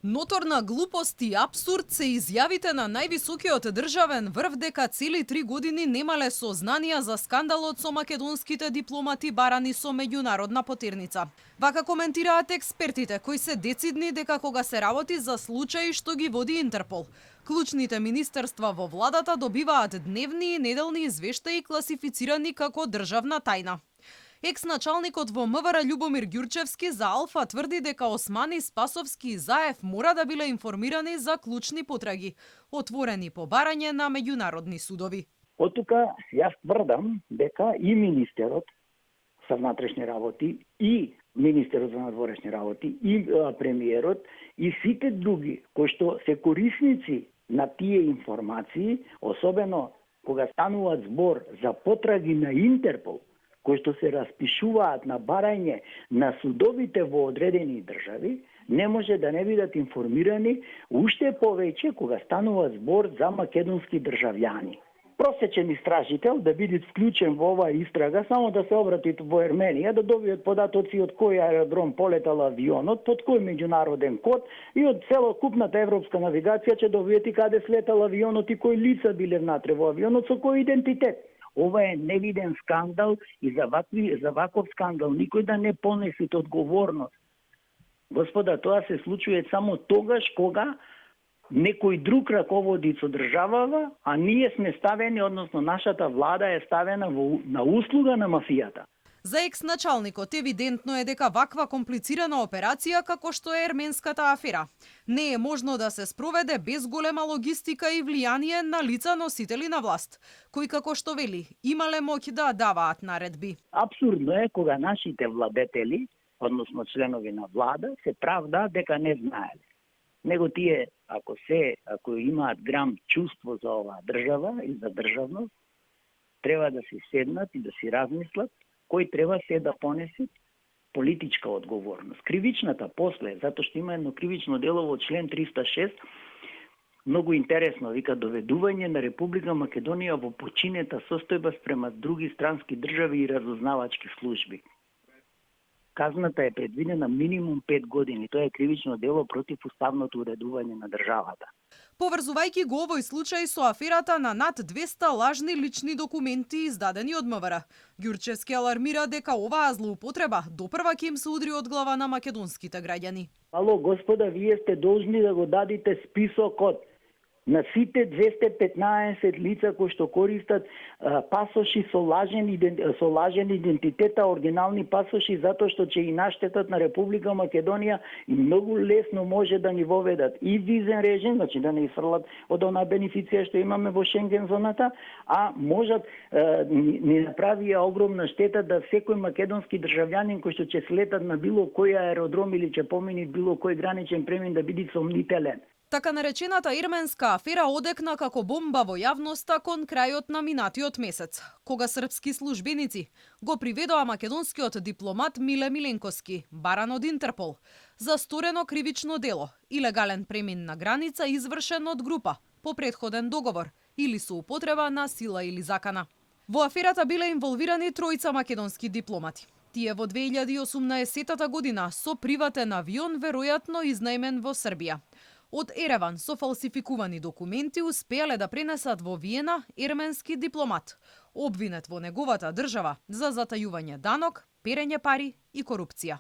Ноторна глупост и апсурд се изјавите на највисокиот државен врв дека цели 3 години немале сознанија за скандалот со македонските дипломати барани со меѓународна потерница. Вака коментираат експертите кои се децидни дека кога се работи за случаи што ги води Интерпол, клучните министерства во владата добиваат дневни и неделни извештаи класифицирани како државна тајна. Екс-началникот во МВР Љубомир Ѓурчевски за Алфа тврди дека Османи, Спасовски и Заев мора да биле информирани за клучни потраги, отворени по барање на меѓународни судови. Од тука јас тврдам дека и министерот за внатрешни работи, и министерот за надворешни работи, и премиерот, и сите други кои што се корисници на тие информации, особено кога стануваат збор за потраги на Интерпол, кои што се распишуваат на барање на судовите во одредени држави, не може да не бидат информирани уште повеќе кога станува збор за македонски државјани. Просечен истражител да биде вклучен во оваа истрага, само да се обрати во Ерменија, да добијат податоци од кој аеродром полетал авионот, под кој меѓународен код и од целокупната европска навигација ќе добијат и каде слетал авионот и кои лица биле внатре во авионот со кој идентитет. Ова е невиден скандал и за ваков скандал никој да не понесе одговорност. Господа, тоа се случува само тогаш кога некој друг раководи со државава, а ние сме ставени, односно нашата влада е ставена на услуга на мафијата. За екс-началникот евидентно е дека ваква комплицирана операција како што е ерменската афера не е можно да се спроведе без голема логистика и влијание на лица носители на власт, кои како што вели имале моќ да даваат наредби. Апсурдно е кога нашите владетели, односно членови на влада, се правда дека не знаеле. Него тие, ако имаат грам чувство за оваа држава и за државност, треба да се седнат и да си размислат кој треба се да понесе политичка одговорност. Кривичната после, затоа што има едно кривично дело во член 306, многу интересно, вика доведување на Република Македонија во починета состојба спрема други странски држави и разузнавачки служби. Казната е предвидена минимум 5 години. Тоа е кривично дело против уставното уредување на државата. Поврзувајќи го овој случај со аферата на над 200 лажни лични документи издадени од МВР, Ѓурчевски алармира дека оваа злоупотреба допрва ќе им се удри од глава на македонските граѓани. Ало, господа, вие сте должни да го дадите списокот на сите 215 лица кои што користат пасоши со лажен идентитет, оригинални пасоши, затоа што ќе и наштетат на Република Македонија и многу лесно може да ни воведат и визен режим, значи да не изфрлат од онаа бенефиција што имаме во Шенген зоната, а можат ни направија огромна штета да секој македонски државјанин кој што ќе слетат на било кој аеродром или ќе помини било кој граничен премин да биде сомнителен. Така наречената ерменска афера одекна како бомба во јавноста кон крајот на минатиот месец, кога српски службеници го приведоа македонскиот дипломат Миле Миленковски, баран од Интерпол, за сторено кривично дело, илегален премин на граница извршен од група по претходен договор или со употреба на сила или закана. Во аферата биле инволвирани тројца македонски дипломати. Тие во 2018 година со приватен авион веројатно изнајмен во Србија. Од Ереван со фалсификувани документи успеале да пренесат во Виена ерменски дипломат, обвинет во неговата држава за затајување данок, перење пари и корупција.